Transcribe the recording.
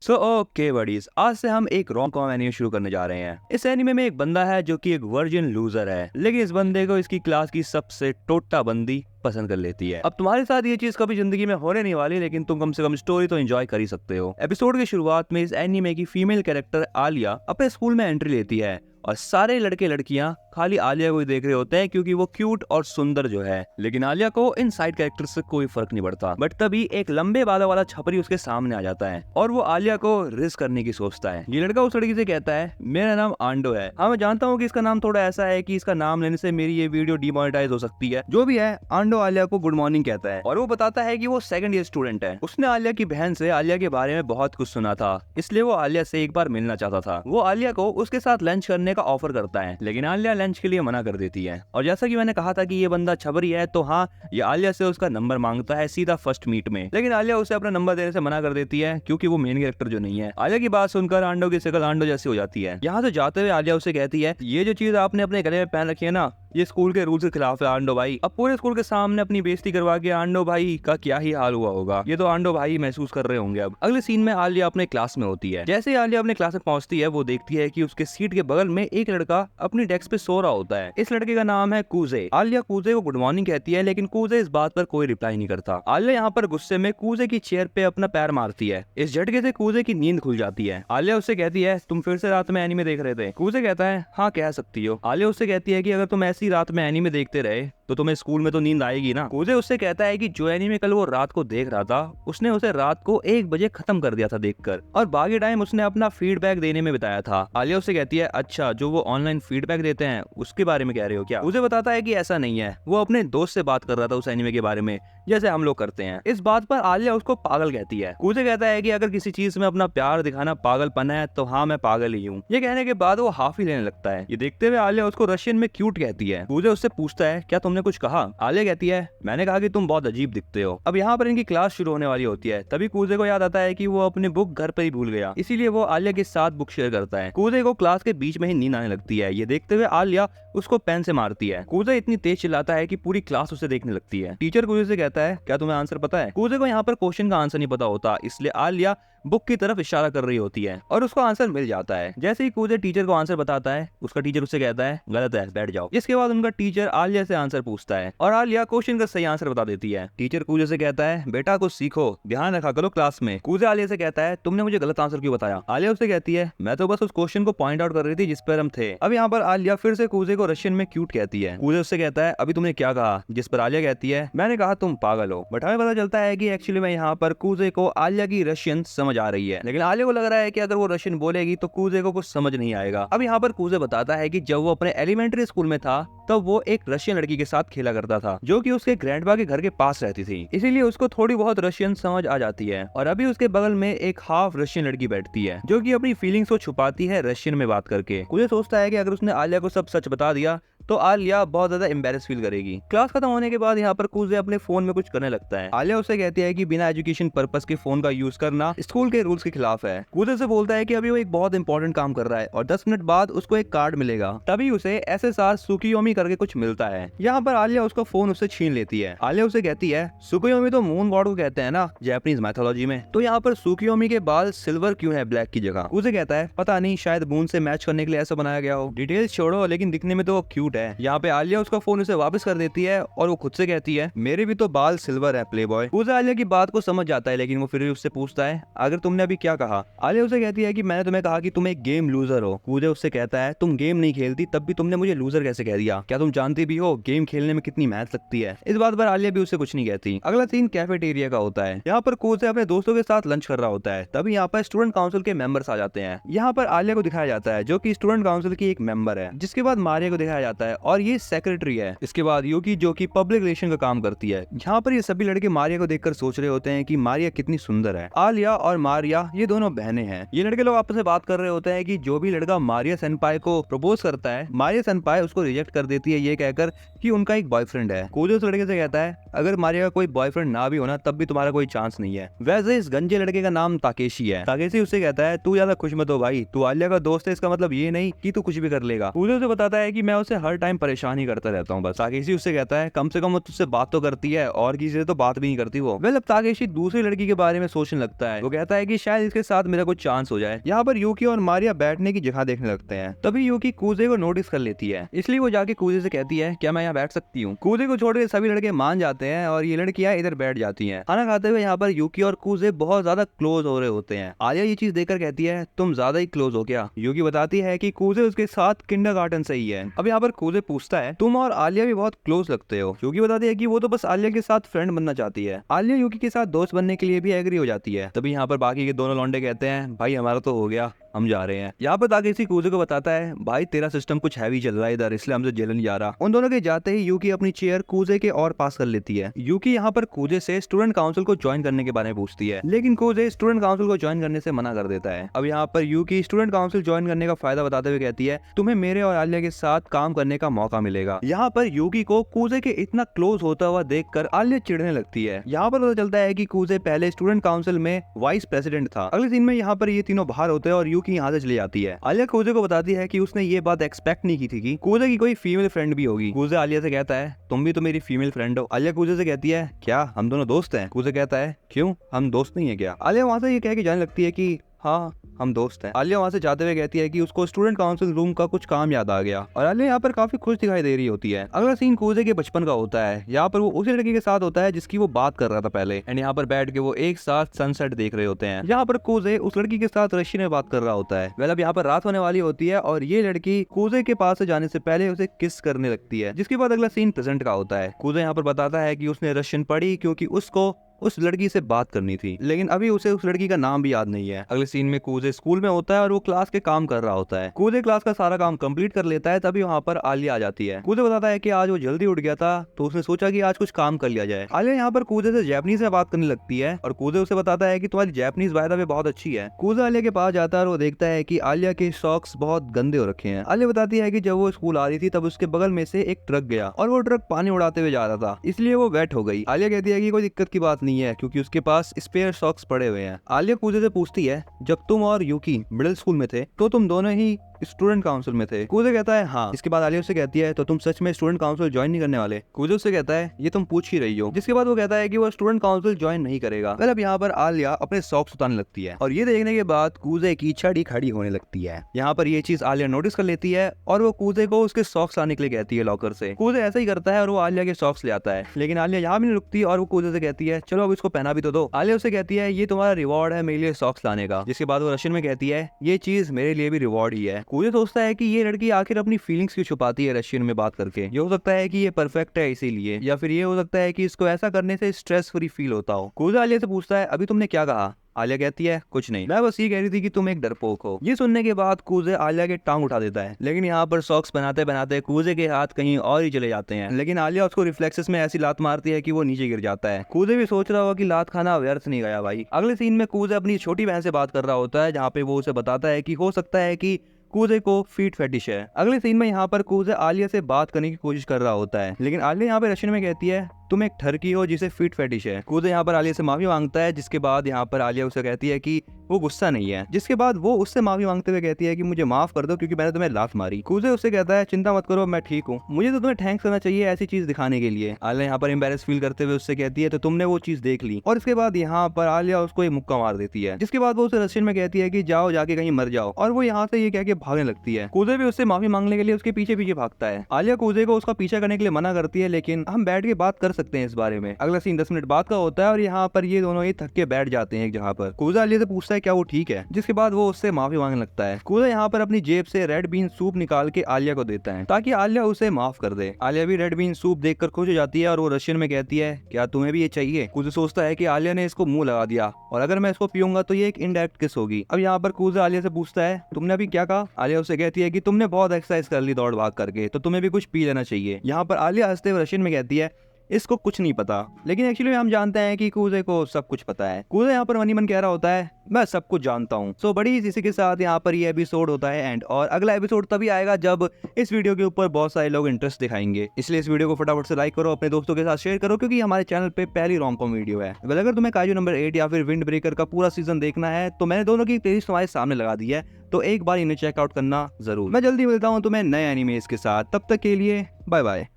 So okay buddies, आज से हम एक रोम कॉम एनिमे शुरू करने जा रहे हैं। इस एनिमे में एक बंदा है जो कि एक वर्जिन लूजर है, लेकिन इस बंदे को इसकी क्लास की सबसे टोटा बंदी पसंद कर लेती है। अब तुम्हारे साथ ये चीज कभी जिंदगी में होने नहीं वाली, लेकिन तुम कम से कम स्टोरी तो एंजॉय कर ही सकते हो। एपिसोड की शुरुआत में इस एनिमे की फीमेल कैरेक्टर आलिया अपने स्कूल में एंट्री लेती है और सारे लड़के लड़कियां खाली आलिया को ही देख रहे होते हैं क्योंकि वो क्यूट और सुंदर जो है। लेकिन आलिया को इन साइड कैरेक्टर से कोई फर्क नहीं पड़ता। बट तभी एक लंबे बालों वाला छपरी उसके सामने आ जाता है और वो आलिया को रिस्क करने की सोचता है। ये लड़का उस लड़की से कहता है, मेरा नाम आंडो है। हाँ, मैं जानता हूँ कि इसका नाम थोड़ा ऐसा है कि इसका नाम लेने से मेरी ये वीडियो डिमोनेटाइज हो सकती है। जो भी है, आंडो आलिया को गुड मॉर्निंग कहता है और वो बताता है कि वो सेकंड ईयर स्टूडेंट है। उसने आलिया की बहन से आलिया के बारे में बहुत कुछ सुना था, इसलिए वो आलिया से एक बार मिलना चाहता था। वो आलिया को उसके साथ लंच करने का ऑफर करता है, लेकिन आलिया लंच के लिए मना कर देती है। और जैसा कि मैंने कहा था कि ये बंदा छबरी है, तो हाँ, ये आलिया से उसका नंबर मांगता है सीधा फर्स्ट मीट में। लेकिन आलिया उसे अपना नंबर देने से मना कर देती है क्योंकि वो मेन कैरेक्टर जो नहीं है। आलिया की बात सुनकर आंडो की शक्ल आंडो जैसी हो जाती है। यहाँ से जाते हुए आलिया उसे कहती है, ये जो चीज आपने अपने गले में पहन रखी है ना, ये स्कूल के रूल के खिलाफ है आंडो भाई। अब पूरे स्कूल के सामने अपनी बेइज्जती करवा के आंडो भाई का क्या ही हाल हुआ होगा, ये तो आंडो भाई महसूस कर रहे होंगे। अब अगले सीन में आलिया अपने क्लास में होती है। जैसे ही आलिया अपने क्लास में पहुंचती है, वो देखती है कि उसके सीट के बगल में एक लड़का अपनी डेस्क पे सो रहा होता है। इस लड़के का नाम है कूजे। आलिया कूजे को गुड मॉर्निंग कहती है, लेकिन कूजे इस बात पर कोई रिप्लाई नहीं करता। आलिया यहाँ पर गुस्से में कूजे की चेयर पे अपना पैर मारती है। इस झटके से कूजे की नींद खुल जाती है। आलिया उससे कहती है, तुम फिर से रात में एनीमे देख रहे थे? कूजे कहता है, हाँ कह सकती हो। आलिया उससे कहती है कि अगर तुम ऐसी रात में एनीमे देखते रहे तो तुम्हें स्कूल में तो नींद आएगी ना। कूजे उससे कहता है कि जो एनीमे कल वो रात को देख रहा था, उसने उसे रात को 1 बजे खत्म कर दिया था देखकर, और बाकी टाइम उसने अपना फीडबैक देने में बिताया था। आलिया उससे कहती है, अच्छा, जो वो ऑनलाइन फीडबैक देते हैं उसके बारे में कह रहे हो क्या? कूजे बताता है कि ऐसा नहीं है, वो अपने दोस्त से बात कर रहा था उस एनीमे के बारे में, जैसे हम लोग करते हैं। इस बात पर आलिया उसको पागल कहती है। कूजे कहता है कि अगर किसी चीज में अपना प्यार दिखाना पागलपन है तो हाँ, मैं पागल ही हूँ। ये कहने के बाद वो हाफ ही लेने लगता है। ये देखते हुए आलिया उसको रशियन में क्यूट कहती है। कूजे उससे पूछता है, क्या तुमने कुछ कहा? आलिया कहती है, मैंने कहा कि तुम बहुत अजीब दिखते हो। अब यहाँ पर इनकी क्लास शुरू होने वाली होती है। तभी कूजे को याद आता है कि वो अपनी बुक घर पर ही भूल गया, इसीलिए वो आलिया के साथ बुक शेयर करता है। कूजे को क्लास के बीच में ही नींद आने लगती है। ये देखते हुए आलिया उसको पेन से मारती है। कूजे इतनी तेज चिल्लाता है कि पूरी क्लास उसे देखने लगती है। टीचर कूजे से कहता है, क्या तुम्हें आंसर पता है? कूजे को यहाँ पर क्वेश्चन का आंसर नहीं पता होता, इसलिए आलिया बुक की तरफ इशारा कर रही होती है और उसको आंसर मिल जाता है। जैसे ही कूजे टीचर को आंसर बताता है, उसका टीचर उससे कहता है, गलत है, बैठ जाओ। इसके बाद उनका टीचर आलिया से आंसर पूछता है और आलिया क्वेश्चन का सही आंसर बता देती है। टीचर कूजे से कहता है, बेटा कुछ सीखो, ध्यान रखा करो क्लास में। कूजे आलिया से कहता है, तुमने मुझे गलत आंसर क्यों बताया? आलिया उससे कहती है, मैं तो बस उस क्वेश्चन को पॉइंट आउट कर रही थी जिस पर हम थे। अब यहाँ पर आलिया फिर से कूजे को रशियन में क्यूट कहती है। कूजे उससे कहता है, अभी तुमने क्या कहा? जिस पर आलिया कहती है, मैंने कहा तुम पागल हो। बट हमें पता चलता है कि एक्चुअली में यहाँ पर कूजे को आलिया की रशियन समझ आ रही है, लेकिन आलिया को लग रहा है कि अगर वो रशियन बोलेगी तो कूजे को कुछ समझ नहीं आएगा। अब यहाँ पर कूजे बताता है कि जब वो अपने एलिमेंट्री स्कूल में था तब वो एक रशियन लड़की के साथ खेला करता था जो कि उसके ग्रैंडपा के घर के पास रहती थी, इसीलिए उसको थोड़ी बहुत रशियन समझ आ जाती है। और अभी उसके बगल में एक हाफ रशियन लड़की बैठती है जो कि अपनी फीलिंग्स को छुपाती है रशियन में बात करके। कूजे सोचता है कि अगर उसने आलिया को सब सच बता दिया तो आलिया बहुत ज्यादा एम्बेरस फील करेगी। क्लास खत्म होने के बाद यहाँ पर कूजे अपने फोन में कुछ करने लगता है। आलिया उसे कहती है कि बिना एजुकेशन पर्पस के फोन का यूज करना स्कूल के रूल्स के खिलाफ है। कूजे से बोलता है कि अभी वो एक बहुत इंपॉर्टेंट काम कर रहा है और 10 मिनट बाद उसको एक कार्ड मिलेगा। तभी उसे एसएसआर सुकियोमी करके कुछ मिलता है। यहाँ पर आलिया उसका फोन उससे छीन लेती है। आलिया उसे कहती है, सुकियोमी तो मून गॉड को कहते हैं ना जापानीज मैथोलॉजी में, तो यहाँ पर सुकियोमी के बाल सिल्वर क्यों है ब्लैक की जगह? कूजे कहता है, पता नहीं, शायद मून से मैच करने के लिए ऐसा बनाया गया हो। डिटेल्स छोड़ो, लेकिन दिखने में तो वो क्यूट है। यहाँ पे आलिया उसका फोन उसे वापस कर देती है और वो खुद से कहती है, मेरे भी तो बाल सिल्वर है प्लेबॉय। कूजे आलिया की बात को समझ जाता है, लेकिन वो फिर भी उससे पूछता है, अगर तुमने अभी क्या कहा? आलिया उसे कहती है कि मैंने तुम्हें कहा कि तुम एक गेम लूजर हो। कूजे उससे कहता है, तुम गेम नहीं खेलती तब भी तुमने मुझे लूजर कैसे कह दिया? क्या तुम जानती भी हो गेम खेलने में कितनी मेहनत लगती है? इस बात पर आलिया भी उससे कुछ नहीं कहती। अगला सीन कैफेटेरिया का होता है। यहाँ पर कूजे अपने दोस्तों के साथ लंच कर रहा होता है। तभी यहाँ पर स्टूडेंट काउंसिल के मेंबर्स आ जाते हैं। यहाँ पर आलिया को दिखाया जाता है जो कि स्टूडेंट काउंसिल की एक मेंबर है। जिसके बाद मारिया को दिखाया जाता है और ये सेक्रेटरी है। इसके बाद यूकी जो कि पब्लिक रिलेशन का काम करती है। यहाँ पर ये सभी लड़के मारिया को देखकर सोच रहे होते हैं कि मारिया कितनी सुंदर है। आलिया और मारिया ये दोनों बहनें हैं। ये लड़के लोग आपस में बात कर रहे होते हैं कि जो भी लड़का मारिया सेनपाई को प्रपोज करता है, मारिया सेनपाई उसको रिजेक्ट कर देती है ये कहकर कि उनका एक बॉयफ्रेंड है। कूजे उस लड़के से कहता है, अगर मारिया का कोई बॉयफ्रेंड ना भी होना तब भी तुम्हारा कोई चांस नहीं है। वैसे इस गंजे लड़के का नाम ताकेशी है। ताकेशी उससे कहता है, तू ज्यादा खुश मत हो भाई, तू आलिया का दोस्त है, इसका मतलब ये नहीं कि तू कुछ भी कर लेगा। कूजे उसे बताता है कि मैं उसे हर टाइम परेशान ही करता रहता हूँ बस। ताकेशी उससे कहता है, कम से कम वो तुझसे बात तो करती है और किसी से तो बात भी नहीं करती वो। वेल अब ताकेशी दूसरी लड़की के बारे में सोचने लगता है। वो कहता कहता है कि शायद इसके साथ मेरा कुछ चांस हो जाए। यहाँ पर यूकी और मारिया बैठने की जगह देखने लगते हैं। तभी यूकी कूजे को नोटिस कर लेती है, इसलिए वो जाके कूजे से कहती है क्या मैं यहाँ बैठ सकती हूँ। कूजे को छोड़ के सभी लड़के मान जाते हैं और ये लड़कियां इधर बैठ जाती हैं। खाना खाते हुए यहाँ पर यूकी और कूजे बहुत ज्यादा क्लोज हो रहे होते हैं। आलिया ये चीज देखकर कहती है तुम ज्यादा ही क्लोज हो क्या। यूकी बताती है कि कूजे उसके साथ किंडरगार्टन से ही है। अब यहाँ पर कूजे पूछता है तुम और आलिया भी बहुत क्लोज लगते हो। यूकी बताती है कि वो तो बस आलिया के साथ फ्रेंड बनना चाहती है। आलिया यूकी के साथ दोस्त बनने के लिए भी एग्री हो जाती है। तभी यहाँ पर बाकी के दोनों लौंडे कहते हैं भाई हमारा तो हो गया, हम जा रहे हैं। यहाँ पर ताकेशी कूजे को बताता है भाई तेरा सिस्टम कुछ हैवी चल रहा है इधर, इसलिए हमसे झेला नहीं जा रहा। उन दोनों के जाते ही यूकी अपनी चेयर कूजे के और पास कर लेती है। यूकी यहाँ पर कूजे से स्टूडेंट काउंसिल को ज्वाइन करने के बारे में पूछती है, लेकिन कूजे स्टूडेंट काउंसिल को ज्वाइन करने से मना कर देता है। अब यहाँ पर यूकी स्टूडेंट काउंसिल ज्वाइन करने का फायदा बताते हुए कहती है तुम्हें मेरे और आलिया के साथ काम करने का मौका मिलेगा। यहाँ पर यूकी को कूजे के इतना क्लोज होता हुआ देखकर आलिया चिढ़ने लगती है। यहाँ पर पता चलता है कि कूजे पहले स्टूडेंट काउंसिल में वाइस प्रेसिडेंट था। अगले सीन में यहाँ पर ये तीनों बाहर होते हैं और यूकी यहाँ से चली जाती है। आलिया कूजे को बताती है कि उसने ये बात एक्सपेक्ट नहीं की थी कि कूजे की कोई फीमेल फ्रेंड भी होगी। कूजे आलिया से कहता है तुम भी तो मेरी फीमेल फ्रेंड हो। आलिया कूजे से कहती है क्या हम दोनों दोस्त हैं। कूजे कहता है क्यों हम दोस्त नहीं है क्या। आलिया वहां से ये कह के जाने लगती है कि हाँ हम दोस्त हैं। आलिया वहां से जाते हुए कहती है कि उसको स्टूडेंट काउंसिल रूम का कुछ काम याद आ गया और आलिया यहाँ पर काफी खुश दिखाई दे रही होती है। अगला सीन कूजे के बचपन का होता है। यहाँ पर वो उसी लड़की के साथ होता है जिसकी वो बात कर रहा था पहले, एंड यहाँ पर बैठ के वो एक साथ सनसेट देख रहे होते हैं। यहाँ पर कूजे उस लड़की के साथ रशियन में बात कर रहा होता है। वेल अब यहाँ पर रात होने वाली होती है और ये लड़की कूजे के पास से जाने से पहले उसे किस करने लगती है, जिसके बाद अगला सीन प्रेजेंट का होता है। कूजे यहाँ पर बताता है कि उसने रशियन पढ़ी क्योंकि उसको उस लड़की से बात करनी थी, लेकिन अभी उसे उस लड़की का नाम भी याद नहीं है। अगले सीन में कूजे स्कूल में होता है और वो क्लास के काम कर रहा होता है। कूजे क्लास का सारा काम कंप्लीट कर लेता है, तभी वहाँ पर आलिया आ जाती है। कूजे बताता है कि आज वो जल्दी उठ गया था तो उसने सोचा कि आज कुछ काम कर लिया जाए। आलिया यहाँ पर कूजे से जापानीज में बात करने लगती है और कूजे उसे बताता है कि तुम्हारी जापानीज बाय द वे बहुत अच्छी है। कूजे आलिया के पास जाता है और वो देखता है कि आलिया के सॉक्स बहुत गंदे हो रखे हैं। आलिया बताती है कि जब वो स्कूल आ रही थी तब उसके बगल में से एक ट्रक गया और वो ट्रक पानी उड़ाते हुए जा रहा था, इसलिए वो वेट हो गई। आलिया कहती है कि कोई दिक्कत की बात नहीं है क्योंकि उसके पास स्पेयर सॉक्स पड़े हुए हैं। आलिया कूजे से पूछती है जब तुम और यूकी मिडिल स्कूल में थे तो तुम दोनों ही स्टूडेंट काउंसिल में थे। कूजे कहता है हाँ। इसके बाद आलिया उससे कहती है तो तुम सच में स्टूडेंट काउंसिल ज्वाइन नहीं करने वाले। कूजे उससे कहता है ये तुम पूछ ही रही हो, जिसके बाद वो कहता है कि वो स्टूडेंट काउंसिल ज्वाइन नहीं करेगा। वेल अब यहाँ पर आलिया अपने सॉक्स उतारने लगती है और ये देखने के बाद कूजे की छड़ी खड़ी होने लगती है। यहाँ पर ये चीज आलिया नोटिस कर लेती है और वो कूजे को उसके सॉक्स लाने के लिए कहती है लॉकर से। कूजे ऐसा ही करता है और वो आलिया के सॉक्स ले आता है, लेकिन आलिया यहाँ भी नहीं रुकती और वो कूजे से कहती है चलो अब इसको पहना भी तो दो। आलिया उससे कहती है ये तुम्हारा रिवॉर्ड है मेरे लिए सॉक्स लाने का, जिसके बाद वो रशियन में कहती है ये चीज मेरे लिए भी रिवॉर्ड ही है। कूजे सोचता है कि ये लड़की आखिर अपनी फीलिंग्स क्यों छुपाती है रशियन में बात करके। ये हो सकता है कि ये परफेक्ट है इसीलिए, या फिर ये हो सकता है कि इसको ऐसा करने से स्ट्रेस फ्री फील होता हो। कूजे आलिया से पूछता है अभी तुमने क्या कहा। आलिया कहती है कुछ नहीं, मैं बस ये कह रही थी कि तुम एक डरपोक हो। ये सुनने के बाद कूजे आलिया के टांग उठा देता है, लेकिन यहाँ पर सॉक्स बनाते बनाते कूजे के हाथ कहीं और ही चले जाते हैं, लेकिन आलिया उसको रिफ्लेक्सेस में ऐसी लात मारती है कि वो नीचे गिर जाता है। कूजे भी सोच रहा होगा कि लात खाना व्यर्थ नहीं गया भाई। अगले सीन में कूजे अपनी छोटी बहन से बात कर रहा होता है, जहाँ पे वो उसे बताता है कि हो सकता है कि कूजे को फीट फेटिश है। अगले सीन में यहाँ पर कूजे आलिया से बात करने की कोशिश कर रहा होता है, लेकिन आलिया यहाँ पे रशियन में कहती है तुम एक ठरकी हो जिसे फीट फेटिश है। कूजे यहाँ पर आलिया से माफी मांगता है, जिसके बाद यहाँ पर आलिया उसे कहती है कि वो गुस्सा नहीं है, जिसके बाद वो उससे माफी मांगते हुए कहती है कि मुझे माफ कर दो क्योंकि मैंने तुम्हें लात मारी। कूजे उससे कहता है चिंता मत करो मैं ठीक हूँ, मुझे तो तुम्हें थैंक्स करना चाहिए ऐसी चीज दिखाने के लिए। आलिया यहाँ पर एम्बेरस फील करते हुए उससे कहती है तो तुमने वो चीज देख ली, और इसके बाद यहाँ पर आलिया उसको एक मुक्का मार देती है, जिसके बाद वो उसे रशियन में कहती है कि जाओ जाके कहीं मर जाओ, और वो यहाँ से ये कह के भागने लगती है। कूजे भी उससे माफी मांगने के लिए उसके पीछे पीछे भागता है। आलिया कूजे को उसका पीछा करने के लिए मना करती है, लेकिन हम बैठ के बात कर सकते हैं इस बारे में। अगला सीन 10 मिनट बाद का होता है और यहाँ पर ये दोनों ही थक के बैठ जाते हैं एक जगह पर। कूजा आलिया से पूछता है क्या वो ठीक है, जिसके बाद वो उससे माफी मांगने लगता है। कूजा यहाँ पर अपनी जेब से रेड बीन सूप निकाल के आलिया को देता है ताकि आलिया उसे माफ कर दे। आलिया भी रेड बीन सूप देखकर खुश हो जाती है और वो रशियन में कहती है क्या तुम्हें भी ये चाहिए। कूजा सोचता है कि आलिया ने इसको मुंह लगा दिया और अगर मैं इसको पीऊंगा तो ये एक इनडायरेक्ट किस होगी। अब यहाँ पर कूजा आलिया से पूछता है तुमने अभी क्या कहा। आलिया उसे कहती है कि तुमने बहुत एक्सरसाइज कर ली दौड़ भाग करके, तो तुम्हें भी कुछ पी लेना चाहिए। यहाँ पर आलिया हंसते हुए रशियन में कहती है इसको कुछ नहीं पता, लेकिन एक्चुअली हम जानते हैं कि कूजे को सब कुछ पता है। कूजे यहाँ पर मनी मन कह रहा होता है मैं सब कुछ जानता हूँ। सो बड़ी इसी के साथ यहाँ पर ये एपिसोड होता है एंड, और अगला एपिसोड तभी आएगा जब इस वीडियो के ऊपर बहुत सारे लोग इंटरेस्ट दिखाएंगे। इसलिए इस वीडियो को फटाफट से लाइक करो, अपने दोस्तों के साथ शेयर करो, क्योंकि हमारे चैनल पे पहली रोम-कॉम वीडियो है। वेल अगर तुम्हें काजू नंबर 8 या फिर विंड ब्रेकर का पूरा सीजन देखना है तो मैंने दोनों की प्लेलिस्ट तुम्हारे सामने लगा दी है, तो एक बार इन्हें चेकआउट करना जरूर। मैं जल्दी मिलता हूँ तुम्हें नए एनिमेज के साथ, तब तक के लिए बाय बाय।